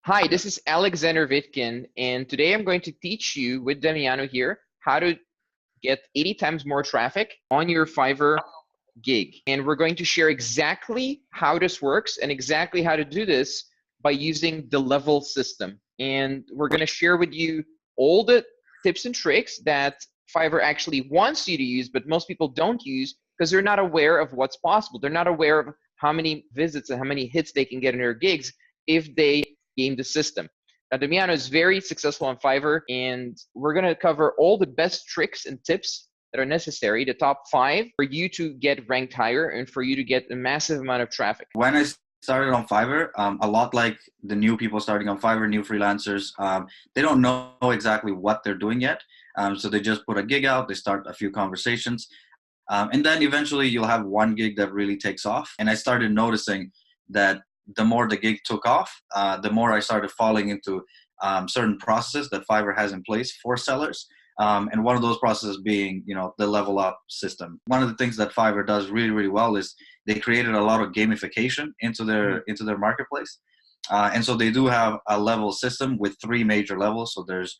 Hi, this is Aleksander Vitkin, and today I'm going to teach you with Damiano here how to get 80 times more traffic on your Fiverr gig. And we're going to share exactly how this works and exactly how to do this by using the level system. And we're going to share with you all the tips and tricks that Fiverr actually wants you to use, but most people don't use because they're not aware of what's possible. They're not aware of how many visits and how many hits they can get in their gigs if they game the system. Now, Damiano is very successful on Fiverr, and we're going to cover all the best tricks and tips that are necessary, the top 5, for you to get ranked higher and for you to get a massive amount of traffic. When I started on Fiverr, a lot like the new people starting on Fiverr, new freelancers, they don't know exactly what they're doing yet. So they just put a gig out, they start a few conversations, and then eventually you'll have one gig that really takes off. And I started noticing that the more the gig took off, the more I started falling into certain processes that Fiverr has in place for sellers. And one of those processes being, the level up system. One of the things that Fiverr does really, really well is they created a lot of gamification into their marketplace. And so they do have a level system with 3 major levels. So there's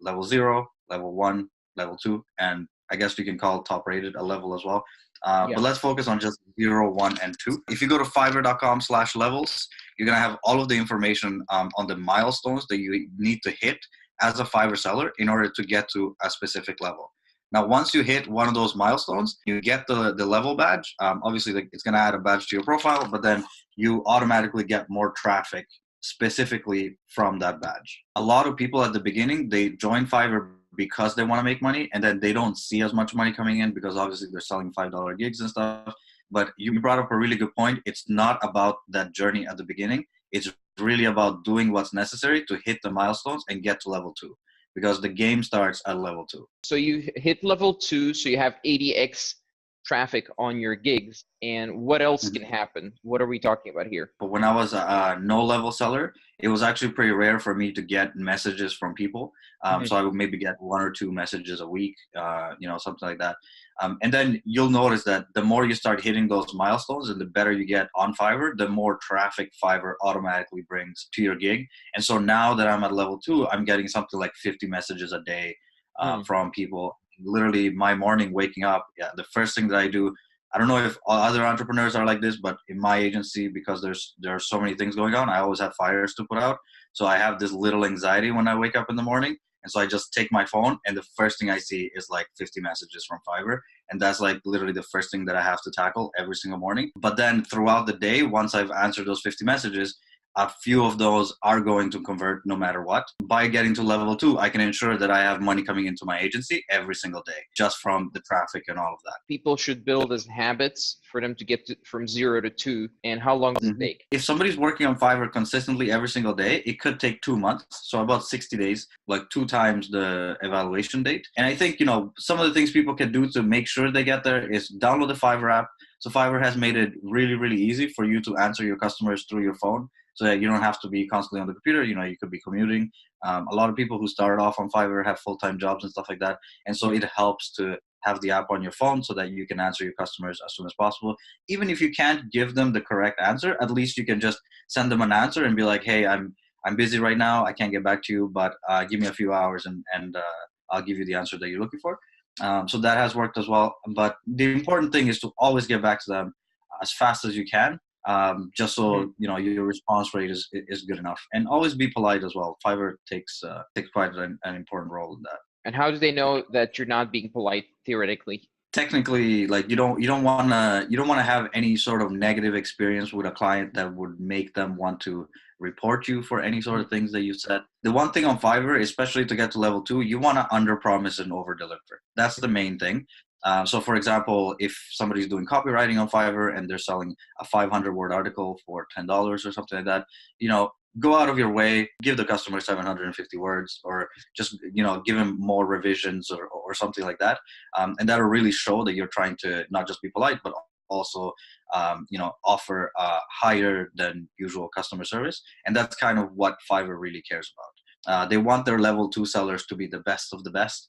level 0, level 1, level 2, and I guess you can call top rated a level as well. But let's focus on just 0, 1, and 2. If you go to fiverr.com/levels, you're going to have all of the information on the milestones that you need to hit as a Fiverr seller in order to get to a specific level. Now, once you hit one of those milestones, you get the level badge. Obviously, it's going to add a badge to your profile, but then you automatically get more traffic specifically from that badge. A lot of people at the beginning, they join Fiverr because they want to make money, and then they don't see as much money coming in because obviously they're selling $5 gigs and stuff. But you brought up a really good point. It's not about that journey at the beginning. It's really about doing what's necessary to hit the milestones and get to level 2, because the game starts at level 2. So you hit level 2, so you have 80x traffic on your gigs. And what else can happen? What are we talking about here? But when I was a no level seller, it was actually pretty rare for me to get messages from people. So I would maybe get 1 or 2 messages a week, something like that. And then you'll notice that the more you start hitting those milestones and the better you get on Fiverr, the more traffic Fiverr automatically brings to your gig. And so now that I'm at level 2, I'm getting something like 50 messages a day from people. Literally my morning waking up, the first thing that I do, I don't know if other entrepreneurs are like this, but in my agency, because there are so many things going on, I always have fires to put out. So I have this little anxiety when I wake up in the morning. And so I just take my phone, and the first thing I see is like 50 messages from Fiverr. And that's like literally the first thing that I have to tackle every single morning. But then throughout the day, once I've answered those 50 messages, a few of those are going to convert no matter what. By getting to level 2, I can ensure that I have money coming into my agency every single day, just from the traffic and all of that. People should build as habits for them to get from 0 to 2. And how long does it take? If somebody's working on Fiverr consistently every single day, it could take 2 months. So about 60 days, like 2 times the evaluation date. And I think, some of the things people can do to make sure they get there is download the Fiverr app. So Fiverr has made it really, really easy for you to answer your customers through your phone, so that you don't have to be constantly on the computer. You could be commuting. A lot of people who started off on Fiverr have full-time jobs and stuff like that. And so it helps to have the app on your phone so that you can answer your customers as soon as possible. Even if you can't give them the correct answer, at least you can just send them an answer and be like, hey, I'm busy right now. I can't get back to you, but give me a few hours and I'll give you the answer that you're looking for. So that has worked as well. But the important thing is to always get back to them as fast as you can. Just so your response rate is good enough, and always be polite as well. Fiverr takes quite an important role in that. And how do they know that you're not being polite theoretically? Technically, like you don't want to have any sort of negative experience with a client that would make them want to report you for any sort of things that you said. The one thing on Fiverr, especially to get to level 2, you want to under promise and over deliver. That's the main thing. So for example, if somebody's doing copywriting on Fiverr and they're selling a 500-word article for $10 or something like that, go out of your way, give the customer 750 words, or just, give him more revisions or something like that. And that'll really show that you're trying to not just be polite, but also, offer higher than usual customer service. And that's kind of what Fiverr really cares about. They want their level 2 sellers to be the best of the best.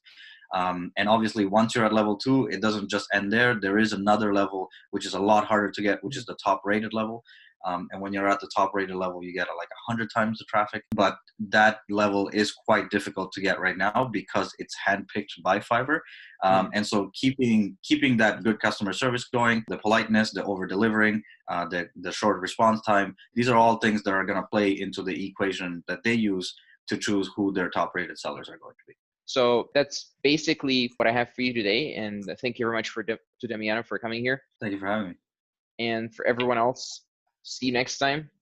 And obviously, once you're at level 2, it doesn't just end there. There is another level, which is a lot harder to get, which is the top rated level. And when you're at the top rated level, you get like 100 times the traffic. But that level is quite difficult to get right now because it's handpicked by Fiverr. And so keeping that good customer service going, the politeness, the over delivering, the short response time, these are all things that are going to play into the equation that they use to choose who their top rated sellers are going to be. So that's basically what I have for you today. And thank you very much to Damiano for coming here. Thank you for having me. And for everyone else, see you next time.